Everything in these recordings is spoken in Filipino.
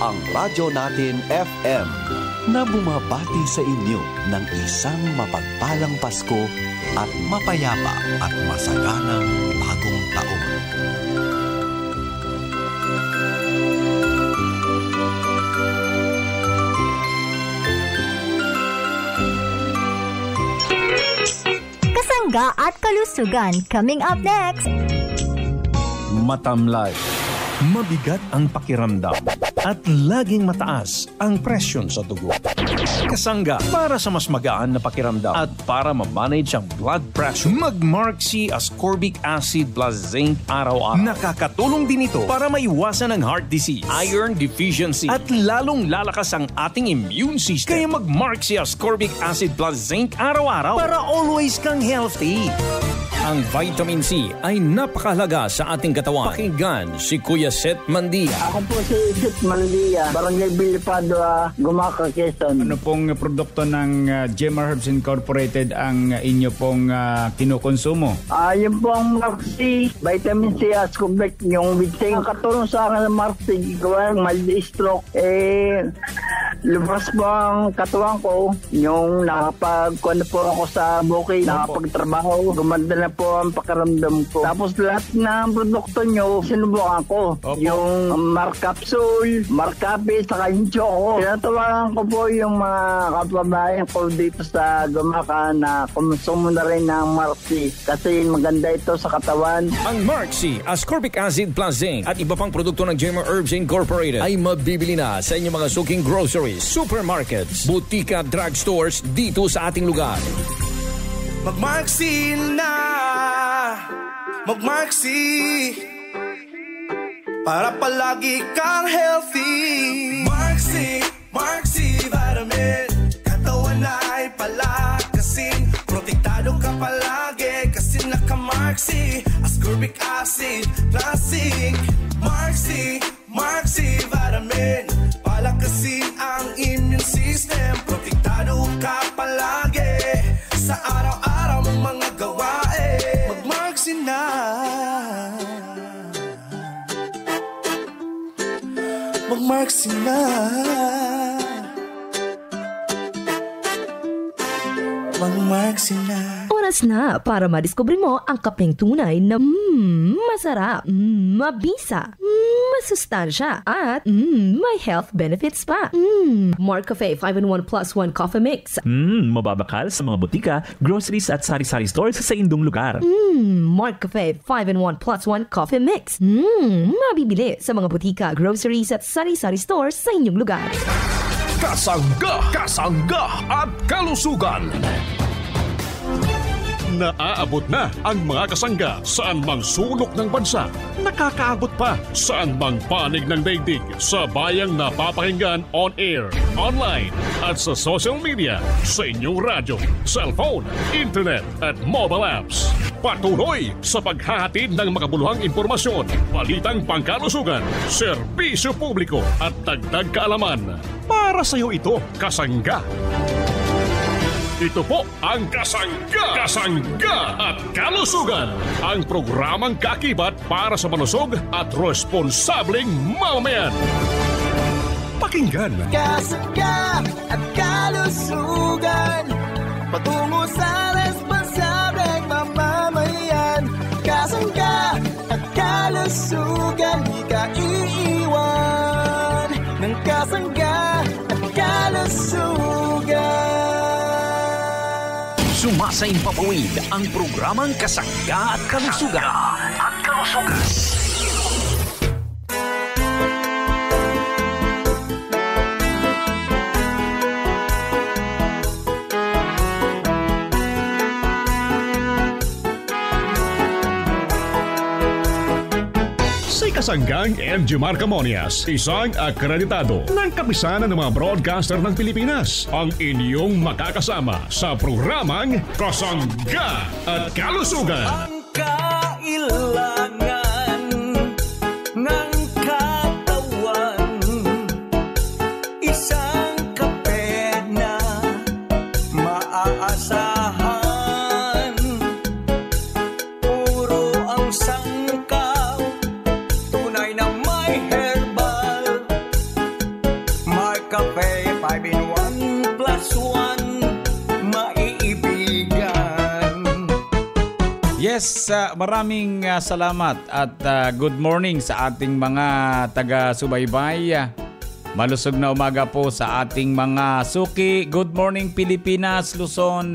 ang Radyo Natin FM na bumabati sa inyo ng isang mapagpalang Pasko at mapayapa at masaganang bagong taon. Kasangga at kalusugan coming up next. Matamlay, mabigat ang pakiramdam at laging mataas ang presyon sa dugo. Kasangga para sa mas magaan na pakiramdam at para ma-manage ang blood pressure. Mag-Mark C Ascorbic Acid plus Zinc araw-araw. Nakakatulong din ito para maiwasan ang heart disease, iron deficiency at lalong lalakas ang ating immune system. Kaya mag-Mark C Ascorbic Acid plus Zinc araw-araw para always kang healthy. Ang vitamin C ay napakahalaga sa ating katawan. Pakinggan si Kuya Seth Mandia. Ako po si Seth Mandia, Barangay Bilipado, Gumaca, Quezon. Ano pong produkto ng Gemma Herbs Incorporated ang inyo pong kinukonsumo? Yung pong Marcy, vitamin C, Ascorbic, yung bitsing. Katulong sa akin ng Marcy, gawang mild stroke. Lumabas po ang katuwang ko, yung nakapag-kuhan po ako sa bukid, nakapagtrabaho, gumanda na po ang pakiramdam ko. Tapos lahat ng produkto nyo, sinubukan ko. Opo. Yung Mark Capsule, Mark Cafe, saka yung Choco. Tinatawagan ko po yung mga kapabayan ko dito sa Gumaca na kumusumo na rin ng Marcy kasi maganda ito sa katawan. Ang Mark C Ascorbic Acid plus Zinc at iba pang produkto ng Gemma Herbs Incorporated ay mabibili na sa inyong mga suking groceries, supermarkets, butika, drugstores dito sa ating lugar. Mag-Marksy na, Mag-Marksy, para palagi kang healthy. Marksy, Marksy Vitamin, katawan ay palakasin, protektado ka palagi kasi naka-Marksy Ascorbic Acid plus Zinc. Marksy, Marksy Vitamin, palakasin ang immune system, protektado ka palagi sa araw-araw mong mga gawain. Mag-Marksy na, Mag-Marksy na, Mag-Marksy na. Oras na para madiskubre mo ang kapeng tunay na masarap, mabisa, masustansya, at may health benefits pa. Mark Cafe 5-in-1 plus 1 coffee mix. Mababakal sa mga butika, groceries at sari-sari stores sa indong lugar. Mark Cafe 5-in-1 plus 1 coffee mix. Mabibili sa mga butika, groceries at sari-sari stores sa inyong lugar. Kasangga, kasangga at kalusugan. Naaabot na ang mga kasangga saan mang sulok ng bansa. Nakakaabot pa saan mang panig ng daigdig sa bayang napapakinggan on air, online at sa social media, sa inyong radyo, cellphone, internet at mobile apps. Patuloy sa paghahatid ng makabuluhang impormasyon, balitang pangkalusugan, serbisyo publiko at dagdag kaalaman. Para sa iyo ito, kasangga. Ito po ang Kasangga, Kasangga at Kalusugan, ang programang kakibat para sa malusog at responsableng mamamayan. Pakinggan. Kasangga at kalusugan, patungo sa responsableng mamamayan. Kasangga at kalusugan, di ka iiwan ng kasangga at kalusugan. Sumasaing papawid ang programang Kasangga at Kalusugan. Si Kasanggang MG Marcamonias, isang akreditado ng kapisanan ng mga broadcaster ng Pilipinas, ang inyong makakasama sa programang Kasangga at Kalusugan. Ang kailangan ng katawan, isang kape na maaasahan, puro ang sangkaw, tunay na may herbal, 5 in 1 plus 1 maiibigan. Yes, maraming salamat at good morning sa ating mga taga-subaybay. Malusog na umaga po sa ating mga suki. Good morning Pilipinas, Luzon,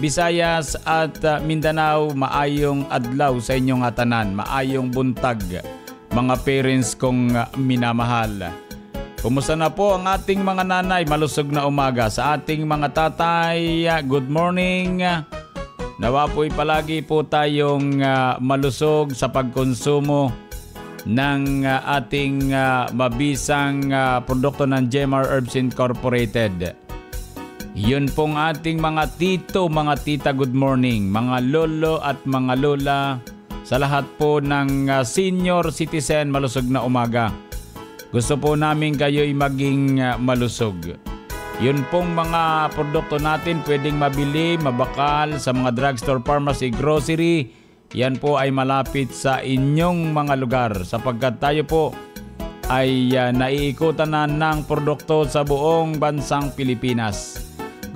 Visayas at Mindanao. Maayong adlaw sa inyong tanan. Maayong buntag mga parents kong minamahal. Kumusta na po ang ating mga nanay? Malusog na umaga. Sa ating mga tatay, good morning. Nawa po'y palagi po tayong malusog sa pagkonsumo ng ating mabisang produkto ng Jemar Herbs Incorporated. Yun pong ating mga tito, mga tita, good morning. Mga lolo at mga lola, sa lahat po ng senior citizen, malusog na umaga. Gusto po namin kayo'y maging malusog. Yun pong mga produkto natin pwedeng mabili, mabakal sa mga drugstore, pharmacy, grocery. Yan po ay malapit sa inyong mga lugar sapagkat tayo po ay naiikutan na ng produkto sa buong bansang Pilipinas.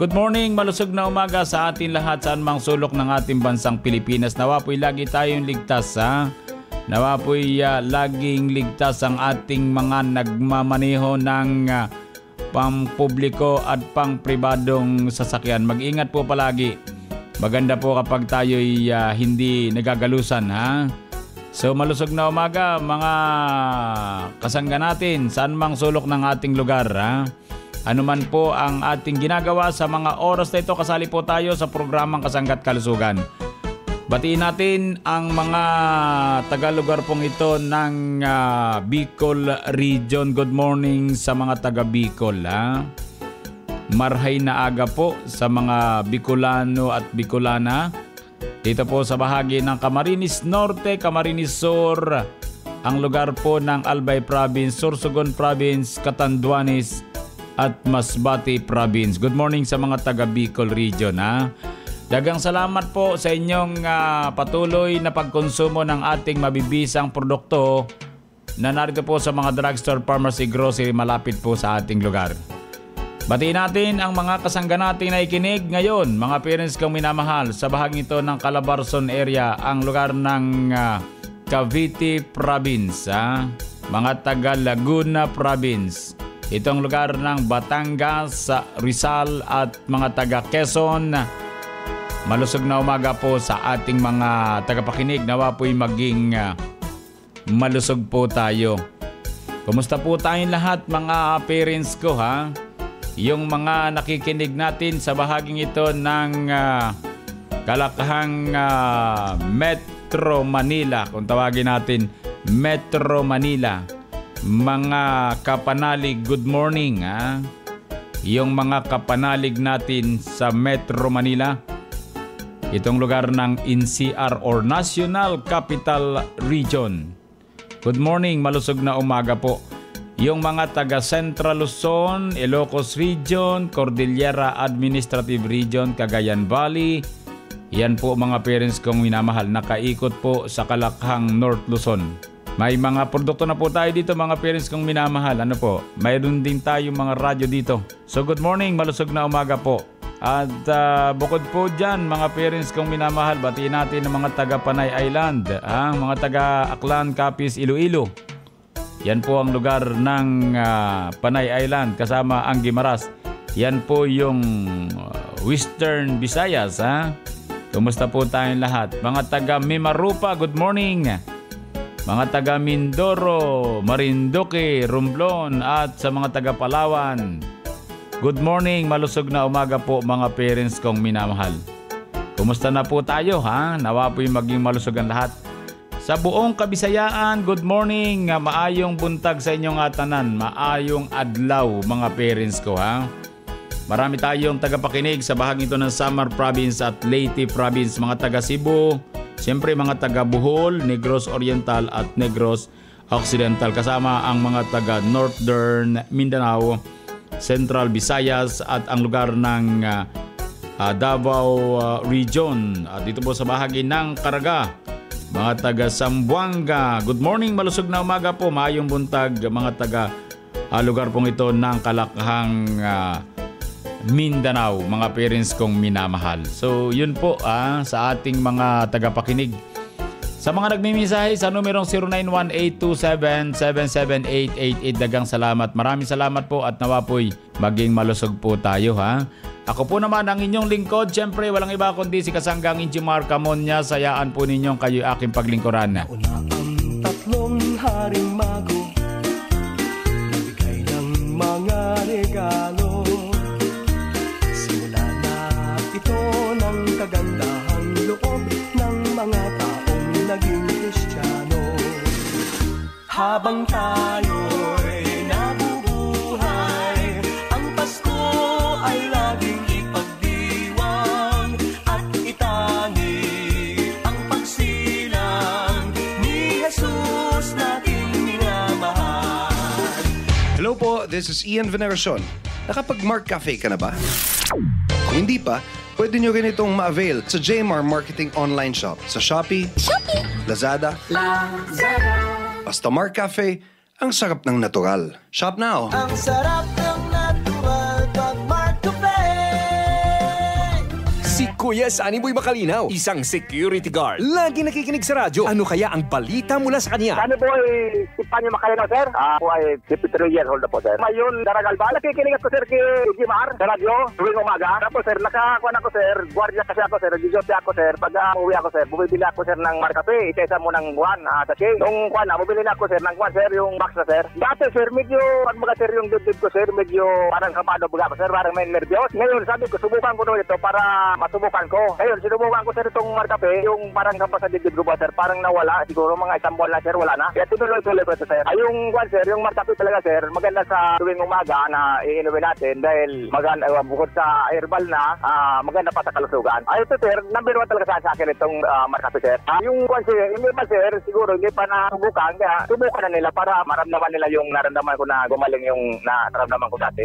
Good morning, malusog na umaga sa atin lahat saan mang sulok ng ating bansang Pilipinas. Nawa po'y lagi tayong ligtas, ha? Nawa po'y laging ligtas ang ating mga nagmamaneho ng pampubliko at pangpribadong sasakyan. Mag-ingat po palagi. Maganda po kapag tayo'y hindi nagagalusan, ha? So malusog na umaga mga kasangga natin saan mang sulok ng ating lugar, ha? Ano man po ang ating ginagawa sa mga oras na ito, kasali po tayo sa programang Kasangga't Kalusugan. Batiin natin ang mga taga-lugar pong ito ng Bicol Region. Good morning sa mga taga-Bicol, ha? Marhay na aga po sa mga Bicolano at Bicolana. Dito po sa bahagi ng Camarines Norte, Camarines Sur, ang lugar po ng Albay Province, Sorsogon Province, Catanduanes at Masbate Province. Good morning sa mga taga-Bicol Region, ha? Dagang salamat po sa inyong patuloy na pagkonsumo ng ating mabibisang produkto na narito po sa mga drugstore, pharmacy, grocery malapit po sa ating lugar. Batiin natin ang mga kasangga natin na ikinig ngayon, mga parents kong minamahal, sa bahagi ito ng Calabarzon area, ang lugar ng Cavite Province, mga taga Laguna Province, itong lugar ng Batangas, Rizal at mga taga Quezon. Malusog na umaga po sa ating mga tagapakinig. Nawa po'y maging malusog po tayo. Kumusta po tayong lahat mga parents ko, ha? Yung mga nakikinig natin sa bahaging ito ng kalakahang Metro Manila, kung tawagin natin Metro Manila. Mga kapanalig, good morning, ha? Yung mga kapanalig natin sa Metro Manila, itong lugar ng NCR or National Capital Region. Good morning, malusog na umaga po. Yung mga taga Central Luzon, Ilocos Region, Cordillera Administrative Region, Cagayan Valley. Yan po mga parents kong minamahal. Nakaikot po sa kalakhang North Luzon. May mga produkto na po tayo dito mga parents kong minamahal. Ano po? Mayroon din tayo mga radyo dito. So good morning, malusog na umaga po. At bukod po dyan, mga parents kong minamahal, batiin natin ang mga taga Panay Island, mga taga Aklan, Capiz, Iloilo. Yan po ang lugar ng Panay Island kasama ang Guimaras. Yan po yung Western Visayas, ha? Kumusta po tayong lahat? Mga taga Mimarupa, good morning. Mga taga Mindoro, Marinduque, Romblon at sa mga taga Palawan, good morning, malusog na umaga po mga parents kong minamahal. Kumusta na po tayo, ha? Nawa po'y maging malusog ang lahat. Sa buong Kabisayaan, good morning. Maayong buntag sa inyong atanan. Maayong adlaw mga parents ko, ha? Marami tayong tagapakinig sa bahagi ito ng Samar Province at Leyte Province. Mga taga Cebu, siyempre mga taga Bohol, Negros Oriental at Negros Occidental. Kasama ang mga taga Northern Mindanao, Central Visayas at ang lugar ng Davao Region. At dito po sa bahagi ng Caraga, mga taga Zamboanga. Good morning, malusog na umaga po. Maayong buntag mga taga lugar pong ito ng Kalakhang Mindanao, mga parents kong minamahal. So yun po sa ating mga tagapakinig. Sa mga nagmimisahe sa numerong 0918277788, dagang salamat. Maraming salamat po at nawa po'y maging malusog po tayo ha. Ako po naman ang inyong lingkod. Siyempre walang iba kundi si Kasanggang Injimar Camonya. Sayaan po ninyong kayo aking paglingkuran. Una ang tatlong haring mago, nagbigay ng mga regalo. Simula na ito ng kagandahang loob ng mga taong naging Kristiyano. Habang tayo'y nabubuhay, ang Pasko ay laging ipagdiwang at itangi ang pagsilang ni Jesus nating minamahal. Hello po, this is Ian Veneracion. Nakapag-Mark Cafe ka na ba? Kung hindi pa, pwede nyo rin itong ma-avail sa JMR Marketing Online Shop sa Shopee, Lazada, basta Mark Cafe, ang sarap ng natural. Shop now! Ang sarap ng natural pag Mark Cafe. Si Kuya Sunny Boy Makalinaw, isang security guard. Lagi nakikinig sa radyo. Ano kaya ang balita mula sa kanya? Sunny Boy, si Panyo Makalinaw, sir. Ako ay 53 years old na po, sir. Mayon, Daragal ba? Nakikinig ako, sir, kay Jimar sa radyo tuwing umaga. Tapos, sir, nakakuha ako, sir. Guardia kasi ako, sir. Nag-job ako, sir. Pag uwi ako, sir, bumibili ako, sir, ng Mark Cafe. Isa-isa mo ng buwan sa chain. Nung kuwan na, bumibili na ako, sir, ng kuwan, sir, yung box na, sir. Dati, sir, medyo, pag mga, sir, yung dibdib ko, sir, medyo parang kapado buga ko, sir. Parang may nervyos. Ngayon, sabi ko, subukan ko doon ito para masubukan ko. Ngayon, sinubukan ko, sir, itong Mark Cafe. Yung parang kapag sa dibdib ko ba, sir, parang nawala. Siguro mga isang buwan na, sir, wala na. Kaya tuloy-tuloy ko ito, sir. Ay, yung kuwan, sir, yung Mark Cafe talaga, sir, maganda sa tuwing umaga na iinumin natin dahil maganda, bukod sa herbal na, maganda pa sa kalusugan. Ay, ito, sir, number 1 talaga sa akin itong Mark Cafe, sir. Yung kuwan, sir, yung iba, sir, siguro hindi pa na subukan, kaya subukan na nila para maramdaman nila yung naramdaman ko na gumaling yung naramdaman ko dati.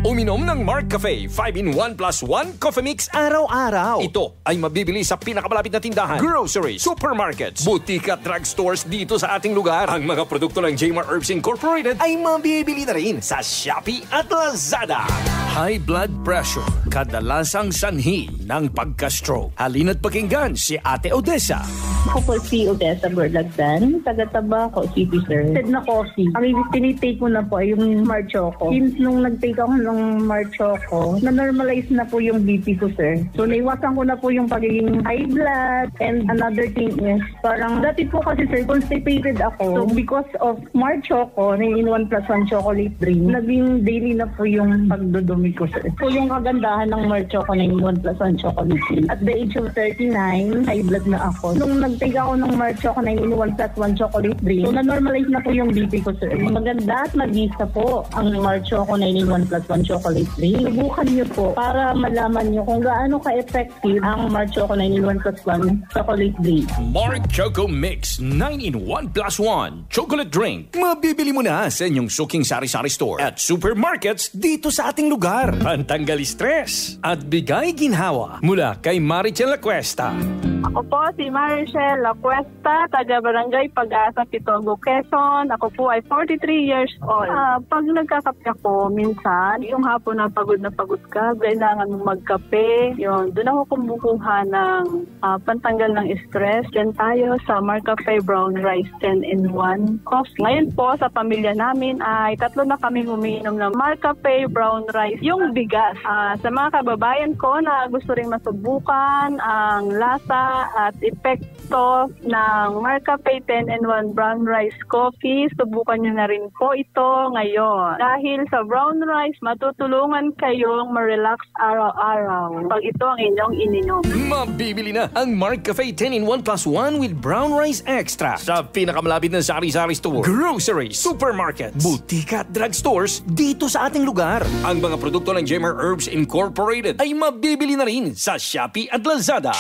Uminom ng Mark Cafe 5-in-1 plus 1 coffee mix araw-araw. Ito ay mabibili sa pinakamalapit na tindahan, groceries, supermarkets, butika at drugstores dito sa ating lugar. Ang mga produkto ng JMR Herbs Incorporated ay mabibili na rin sa Shopee at Lazada. High blood pressure, kadalasang sanhi ng pagka-stroke. Halina't pakinggan si Ate Odessa. Ako po si Odessa Berlagdan, taga-Tabaco City, sir. Said na coffee. Ang tinitake ko na po ay yung Marchoco. Since nung nag-take ako ng Marchoco, na-normalize na po yung BP ko, sir. So, naiwasan ko na po yung pagiging high blood. And another thing is, parang dati po kasi, sir, constipated ako. So, because of Marchoco, 9-in-1 plus 1 chocolate drink, naging daily na po yung pagdudumi ko, sir. So, yung kagandahan ng Marchoco, 9-in-1 plus 1 chocolate drink. At the age of 39, high blood na ako. Nung nag-take ako ng Marchoco 9-in-1 plus 1 chocolate drink, so na-normalize na po yung BP ko, sir. Maganda at mag-isa po ang Marchoco 9-in-1 plus 1 chocolate drink. Subukan niyo po para malaman niyo kung gaano ka-effective ang Marchoco 9-in-1 plus 1 chocolate drink. Mark Choco Mix 9-in-1 plus 1 chocolate drink. Mabibili mo na sa inyong suking sari-sari store at supermarkets dito sa ating lugar. Pantanggal stress at bigay ginhawa mula kay Marichel Lacuesta. Ako po si Marichel Lacuesta, taga-barangay Pag-asa, Pitogo, Quezon. Ako po ay 43 years old. Pag nagkakape ako, minsan, yung hapon na pagod ka, kailangan mo magkape. Yun, doon ako kumukuha ng pantanggal ng stress. Diyan tayo sa Mark Cafe Brown Rice 10-in-1 coffee. Ngayon po, sa pamilya namin ay 3 na kami umiinom ng Mark Cafe Brown Rice, yung bigas. Sa mga kababayan ko na gusto ring masubukan ang lasa at epekto ng Mark Cafe 10-in-1 Brown Rice Coffee, subukan nyo na rin po ito ngayon. Dahil sa brown rice, matutulungan kayong ma-relax araw-araw pag ito ang inyong ininom. Mabibili na ang Mark Cafe 10-in-1 plus 1 with brown rice extra sa pinakamalapit na sari-sari store, groceries, supermarkets, butika at drugstores dito sa ating lugar. Ang mga produkto ng JMR Herbs Incorporated ay mabibili na rin sa Shopee at Lazada.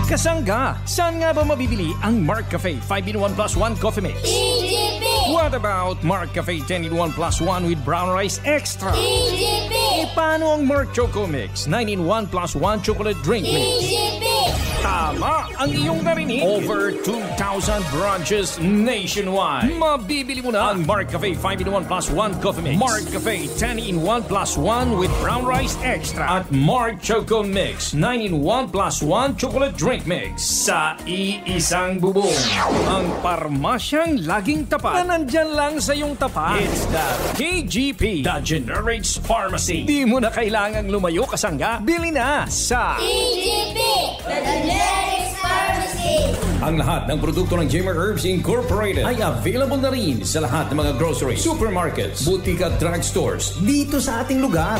Kasangga, saan nga ba mabibili ang Mark Cafe 5-in-1 plus 1 coffee mix? EGP! What about Mark Cafe 10-in-1 plus 1 with brown rice extra? EGP! Paano ang Mark Choco Mix 9-in-1 plus 1 chocolate drink mix? EGP! Tama ang iyong narinig. Over 2,000 branches nationwide. Mabibili mo na ang Mark Cafe 5-in-1 plus 1 coffee mix, Mark Cafe 10-in-1 plus 1 with brown rice extra, at Mark Choco Mix 9-in-1 plus 1 chocolate drink mix sa iisang bubong. Ang parmasyang laging tapat na nandyan lang sa iyong tapat. It's the KGP, the Generics Pharmacy. Di mo na kailangang lumayo kasangga. Bili na sa KGP, the Generics Pharmacy. Ang lahat ng produkto ng Jamer Herbs Incorporated ay available na rin sa lahat ng mga grocery, supermarkets, boutique at drugstores dito sa ating lugar.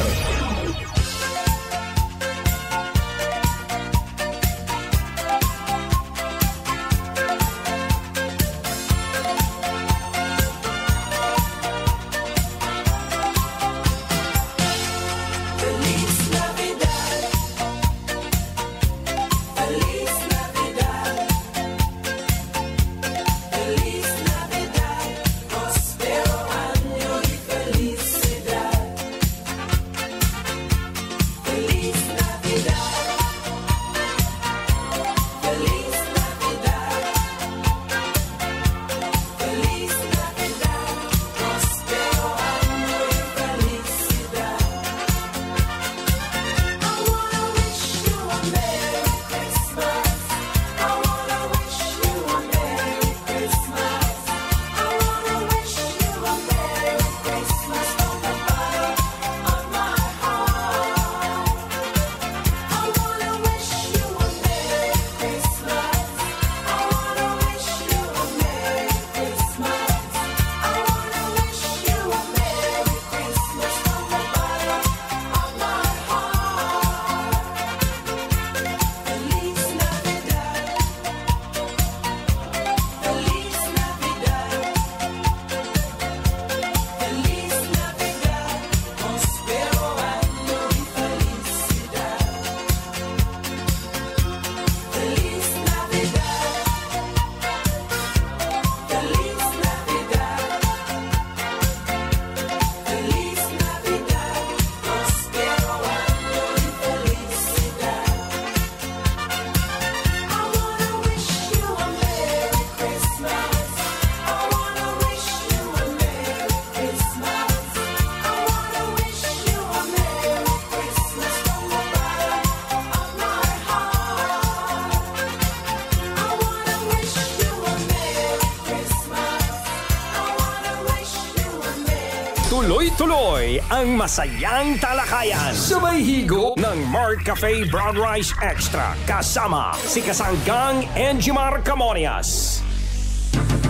Tuloy-tuloy ang masayang talakayan. Sabay higo ng Mark Cafe Brown Rice Extra. Kasama si Kasanggang Enjimar Camonias.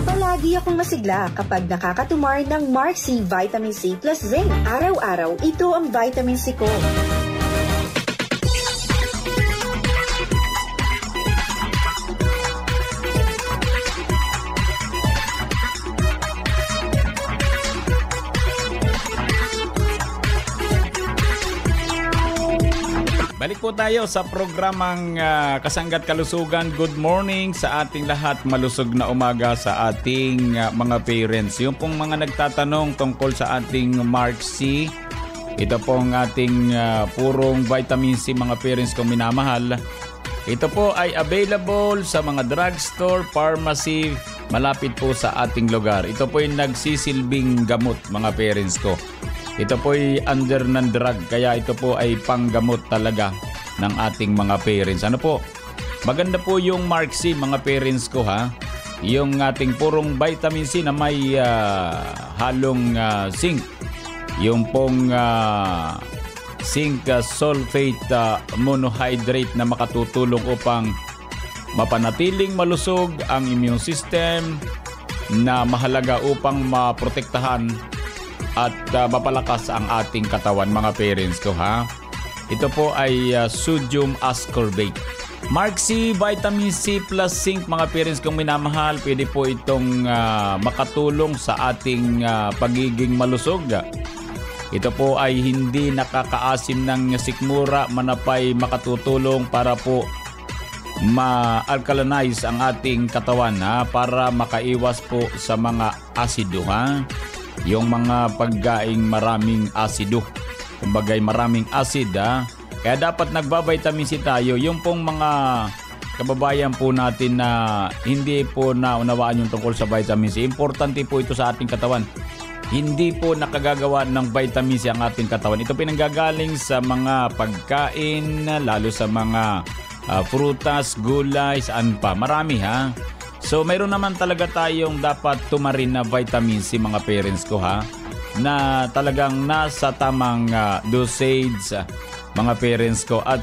Palagi akong masigla kapag nakakatumar ng Mark C Vitamin C plus Zinc. Araw-araw, ito ang vitamin C ko. Balik po tayo sa programang Kasanggat Kalusugan. Good morning sa ating lahat. Malusog na umaga sa ating mga parents. Yung pong mga nagtatanong tungkol sa ating Mark C. Ito pong ating purong vitamin C mga parents kong minamahal. Ito po ay available sa mga drugstore, pharmacy, malapit po sa ating lugar. Ito po yung nagsisilbing gamot mga parents ko. Ito po ay under ng drug, kaya ito po ay panggamot talaga ng ating mga parents. Ano po? Maganda po yung Mark C mga parents ko ha. Yung ating purong vitamin C na may halong zinc. Yung pong zinc sulfate monohydrate na makatutulong upang mapanatiling malusog ang immune system na mahalaga upang maprotektahan at mapalakas ang ating katawan mga parents ko ha. Ito po ay sodium ascorbate. Mark C Vitamin C plus Zinc mga parents kong minamahal. Pwede po itong makatulong sa ating pagiging malusog. Ito po ay hindi nakakaasim ng sikmura, manapay makatutulong para po ma-alkalinize ang ating katawan ha, para makaiwas po sa mga asido ha. Yung mga pagkaing maraming asido. Kumbagay maraming acid ha. Kaya dapat nagbavitamin C tayo. Yung pong mga kababayan po natin na hindi po naunawaan yung tungkol sa vitamin C. Importante po ito sa ating katawan. Hindi po nakagagawa ng vitamin C ang ating katawan. Ito pinanggagaling sa mga pagkain, lalo sa mga prutas, gulay, saan pa. Marami ha. So mayroon naman talaga tayong dapat tumarin na vitamin C mga parents ko ha. Na talagang nasa tamang dosage mga parents ko. At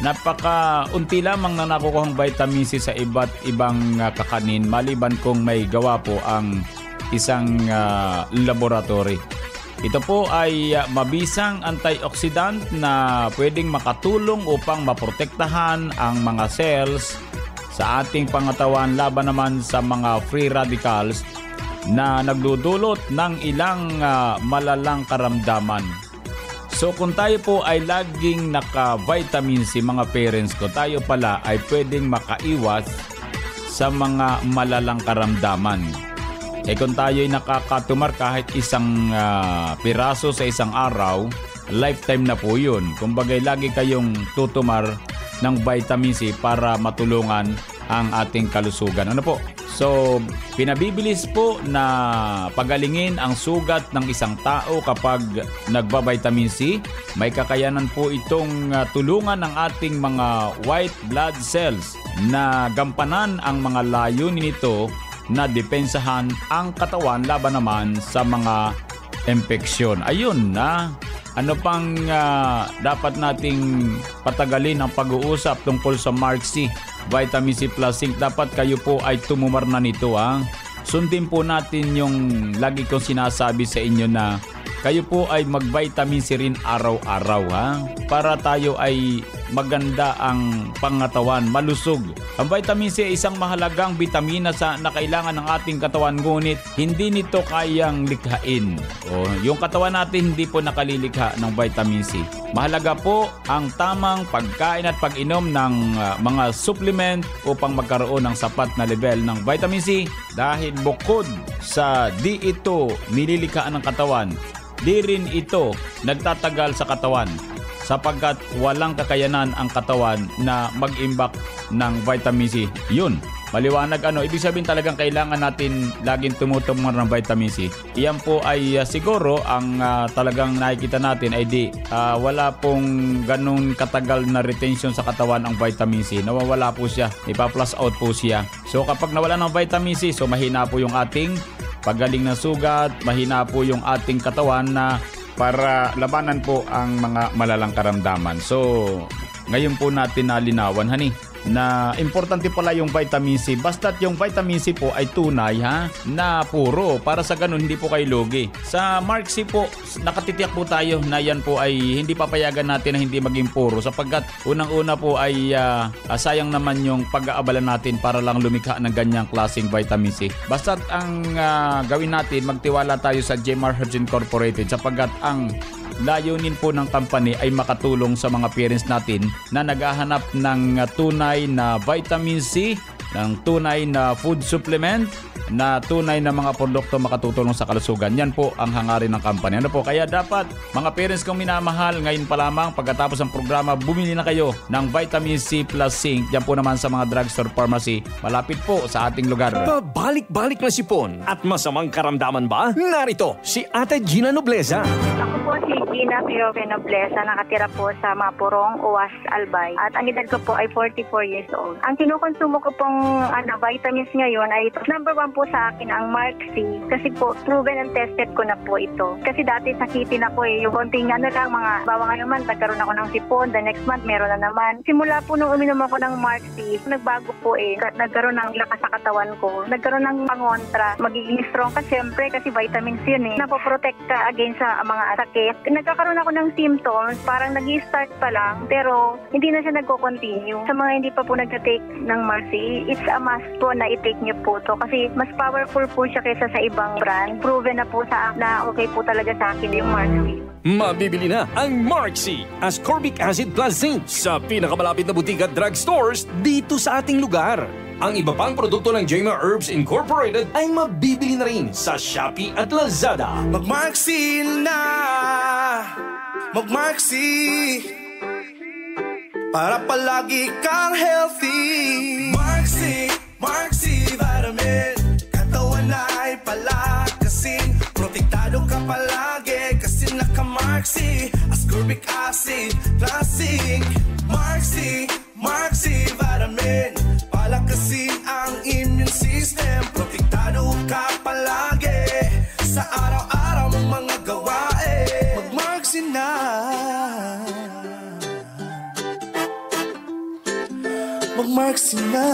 napaka-unti lamang na nakukuhang vitamin C sa iba't ibang kakanin maliban kung may gawa po ang isang laboratory. Ito po ay mabisang antioxidant na pwedeng makatulong upang maprotektahan ang mga cells sa ating pangatawan laban naman sa mga free radicals na nagdudulot ng ilang malalang karamdaman. So kung tayo po ay laging naka-vitamin C mga parents ko, tayo pala ay pwedeng makaiwas sa mga malalang karamdaman. Kung tayo ay nakakatumar kahit isang piraso sa isang araw, lifetime na po yun. Kumbaga lagi kayong tutumar ng vitamin C para matulungan ang ating kalusugan. Ano po? So, pinabibilis po na pagalingin ang sugat ng isang tao kapag nagba-vitamin C. May kakayanan po itong tulungan ng ating mga white blood cells na gampanan ang mga layunin nito na depensahan ang katawan laban naman sa mga impeksyon. Ayun na. Ano pang dapat nating patagalin ang pag-uusap tungkol sa Mark C, Vitamin C Plus Zinc? Dapat kayo po ay tumumar na nito ha. Sundin po natin yung lagi kong sinasabi sa inyo na kayo po ay mag-vitamin C rin araw-araw ha. Para tayo ay maganda ang pangatawan, malusog. Ang vitamin C ay isang mahalagang bitamina na kailangan ng ating katawan, ngunit hindi nito kayang likhain. Yung katawan natin hindi po nakalilikha ng vitamin C. Mahalaga po ang tamang pagkain at pag-inom ng mga supplement upang magkaroon ng sapat na level ng vitamin C, dahil bukod sa di ito nililikhaan ng katawan, di rin ito nagtatagal sa katawan sapagkat walang kakayanan ang katawan na mag-imbak ng vitamin C. Yun, maliwanag ano. Ibig sabihin talagang kailangan natin laging tumutumor ng vitamin C. Iyan po ay siguro ang talagang nakikita natin ay wala pong ganun katagal na retention sa katawan ang vitamin C. Nawawala po siya, ipa-plus out po siya. So kapag nawala ng vitamin C, so mahina po yung ating paggaling ng sugat, mahina po yung ating katawan na para labanan po ang mga malalang karamdaman. So, ngayon po natin nalinawan, hani, na importante pala yung vitamin C. Basta't yung vitamin C po ay tunay ha, na puro. Para sa ganun, hindi po kayo lugi. Sa Mark C po, nakatitiyak po tayo na yan po ay hindi papayagan natin na hindi maging puro. Sapagkat unang-una po ay sayang naman yung pag-aabala natin para lang lumikha ng ganyang klaseng vitamin C. Basta't ang gawin natin, magtiwala tayo sa JMR Herbs Incorporated sapagkat ang layunin po ng company ay makatulong sa mga parents natin na naghahanap ng tunay na vitamin C, ng tunay na food supplement, na tunay na mga produkto makatutulong sa kalusugan. Yan po ang hangarin ng company. Ano po? Kaya dapat mga parents kong minamahal, ngayon pa lamang pagkatapos ng programa, bumili na kayo ng Vitamin C Plus Zinc. Yan po naman sa mga drugstore pharmacy. Malapit po sa ating lugar. Pabalik-balik na sipon at masamang karamdaman ba? Narito si Ate Gina Nobleza. Ako po si Gina Pirope Nobleza, nakatira po sa Mapurong, Uwas, Albay. At ang edad ko po ay 44 years old. Ang kinukonsumo ko pong vitamins ngayon ay number 1 po sa akin ang Mark C. Kasi po, proven and tested ko na po ito. Kasi dati sakitin ako yung konting lang, mga bawang naman, nagkaroon ako ng sipon, the next month meron na naman. Simula po nung uminom ako ng Mark C, nagbago po nagkaroon ng lakas sa katawan ko, nagkaroon ng pangontra, magiging strong ka syempre kasi vitamins yun napoprotect ka against sa mga sakit. Nagkakaroon ako ng symptoms, parang nag-i-start pa lang, pero hindi na siya nagko-continue. Sa mga hindi pa po nag-take ng Mark C, it's a must po na i-take niyo po to kasi mas powerful po siya kaysa sa ibang brand. Proven na po na okay po talaga sa akin yung Mark C. Mabibili na ang Mark C Ascorbic Acid Plus Zinc sa pinakamalapit na butika at drugstores dito sa ating lugar. Ang iba pang produkto ng JMR Herbs Incorporated ay mabibili na rin sa Shopee at Lazada. Mag-Mark C na! Mag-Mark C! para palagi kang healthy. Mark C Vitamin, katawan ay palakasin, protektado ka palagi kasi naka-Mark C, ascorbic acid, plastic. Mark C Vitamin, palakasin ang immune system, protektado ka palagi sa araw-araw mong mga gawain. Mag-Mark C na. Mag-Mark C na.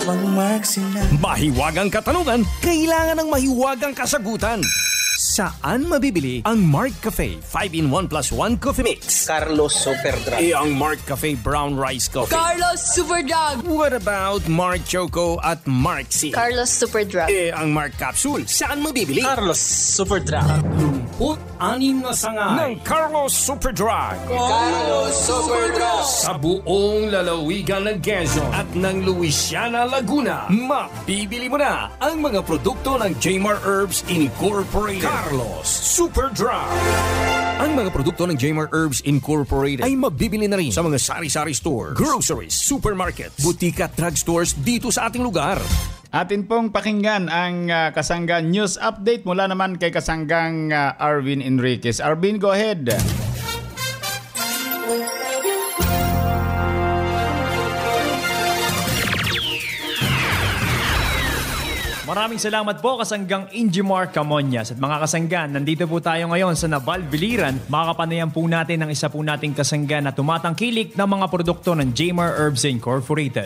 Mag-Mark C na. Mahiwagang katanungan, kailangan ng mahiwagang kasagutan. Saan mabibili ang Mark Cafe 5-in-1 plus 1 Coffee Mix? Carlos Super Drug. Ang Mark Cafe Brown Rice Coffee? Carlos Super Drug. What about Mark Choco at Mark C? Carlos Super Drug. Ang Mark Capsule, saan mabibili? Carlos Super Drug. 36 na sangay ng Carlos Super Drug. Carlos Super Drug. Sa buong lalawigan ng Quezon at ng Luisiana, Laguna, mabibili mo na ang mga produkto ng Jmar Herbs Incorporated. Carlos Super Drug. Ang mga produkto ng Jmar Herbs Incorporated ay mabibili na rin sa mga sari-sari stores, groceries, supermarkets, butika at drugstores dito sa ating lugar. Atin pong pakinggan ang Kasangga News Update mula naman kay Kasanggang Arvin Enriquez. Arvin, go ahead. Maraming salamat po Kasanggang Injimar Camonias. At mga kasanggan, nandito po tayo ngayon sa Naval Biliran. Makakapanayan po natin ang isa po nating kasanggan na tumatangkilik ng mga produkto ng Jmar Herbs Incorporated.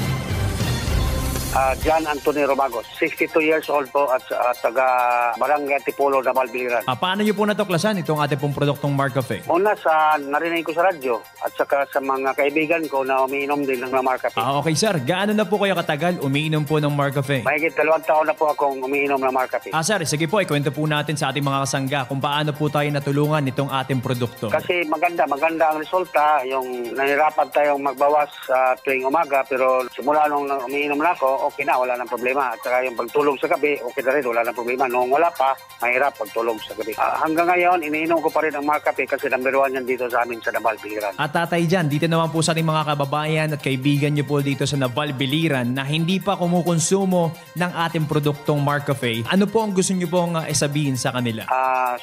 John Anthony Romagos, 62 years old po at taga Barangay Antipolo, Naval Biliran. Paano niyo po natuklasan itong ating pong produktong Mark Cafe? Una narinig ko sa radyo at saka sa mga kaibigan ko na umiinom din ng Mark Cafe. Okay sir, gaano na po kayo katagal umiinom po ng Mark Cafe? Mahigit 2 taon na po akong umiinom ng Mark Cafe. Sir, sige po, ikwento po natin sa ating mga kasangga kung paano po tayo natulungan nitong ating produkto. Kasi maganda ang resulta, yung nahirapan tayong magbawas tuwing umaga, pero simula nung umiinom na ako, okay na, wala nang problema. At saka yung pagtulog sa gabi, okay na rin, wala nang problema. Noong wala pa, mahirap pagtulog sa gabi. Hanggang ngayon, iniinom ko pa rin ang Mark Cafe kasi number 1 yan dito sa amin sa Naval Biliran. At tatay dyan, dito naman po sa ating mga kababayan at kaibigan nyo po dito sa Naval Biliran na hindi pa kumukonsumo ng ating produktong Mark Cafe. Ano po ang gusto nyo pong isabihin sa kanila?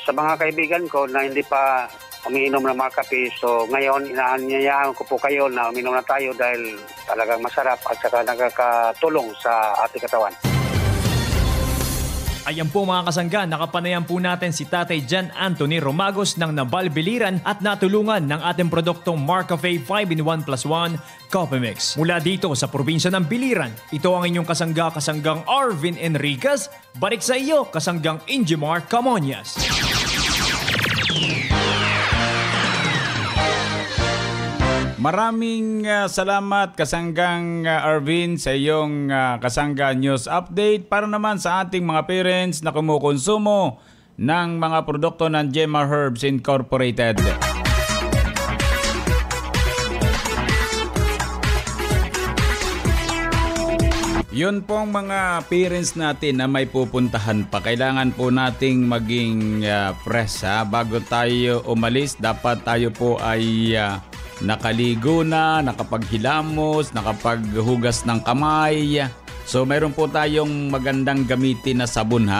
Sa mga kaibigan ko na hindi pa umiinom ng Mark Cafe, so ngayon inaanyayahan ko po kayo na uminom na tayo dahil talagang masarap at saka nakakatulong sa ating katawan. Ayan po mga kasangga, nakapanayan po natin si Tatay John Anthony Romagos ng Naval Biliran at natulungan ng ating produktong Mark Cafe 5-in-1 plus 1 Coffee Mix. Mula dito sa probinsya ng Biliran, ito ang inyong kasanggang Arvin Enriquez. Balik sa iyo, Kasanggang Injimar Camonias. Maraming salamat Kasanggang Arvin sa iyong Kasangga News Update para naman sa ating mga parents na kumukonsumo ng mga produkto ng Jmar Herbs Incorporated. Yun pong mga parents natin na may pupuntahan pa. Kailangan po nating maging fresh bago tayo umalis. Dapat tayo po ay nakaligo na, nakapaghilamos, nakapaghugas ng kamay. So mayroon po tayong magandang gamitin na sabon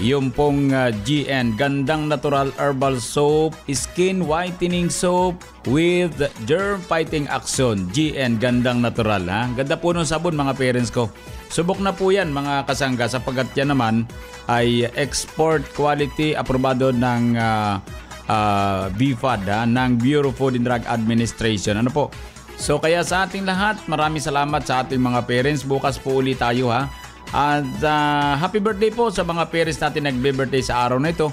Yung pong GN, Gandang Natural Herbal Soap, Skin Whitening Soap with Germ Fighting Action. GN, Gandang Natural Ganda po ng sabon mga parents ko. Subok na po yan mga kasangga sapagkat yan naman ay export quality aprobado ng BFAD ng Bureau of Food and Drug Administration. Ano po? So kaya sa ating lahat, maraming salamat sa ating mga parents. Bukas po ulit tayo At happy birthday po sa mga parents natin nagbe-birthday sa araw na ito.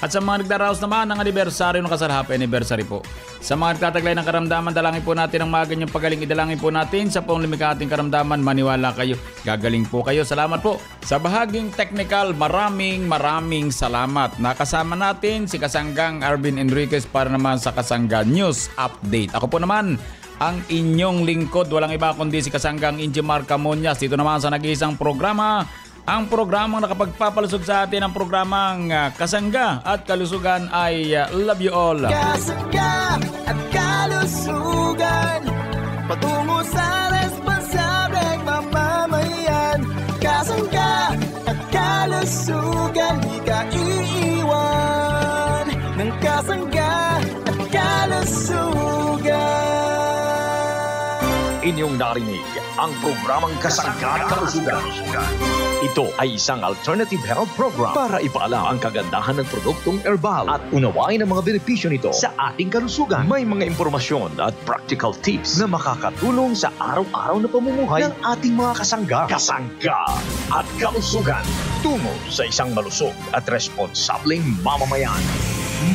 At sa mga nagdaraos naman ng anibersaryo ng kasal, happy anniversary po. Sa mga nagtataglay ng karamdaman, dalangin po natin ang mga ganyang pagaling. Idalangin po natin sa panglimikating karamdaman. Maniwala kayo, gagaling po kayo. Salamat po. Sa bahaging technical, maraming salamat. Nakasama natin si Kasanggang Arvin Enriquez para naman sa Kasangga News Update. Ako po naman ang inyong lingkod. Walang iba kundi si Kasanggang Injimar Camonias. Dito naman sa nag-iisang programa Ang programang nakapagpapalusog sa atin ang programang Kasangga at Kalusugan ay Love You All. Kasangga at kalusugan, patungo sa responsableng mamamayan. Kasangga at kalusugan, di ka iiwan ng kasangga at kalusugan. Inyong narinig ang programang Kasangga at Kalusugan. Ito ay isang alternative health program para ipaalam ang kagandahan ng produktong herbal at unawain ang mga benepisyo nito sa ating kalusugan. May mga impormasyon at practical tips na makakatulong sa araw-araw na pamumuhay ng ating mga kasangga. Kasangga at Kalusugan, tungo sa isang malusog at responsableng mamamayan.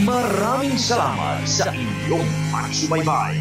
Maraming salamat sa inyong pagsubaybay.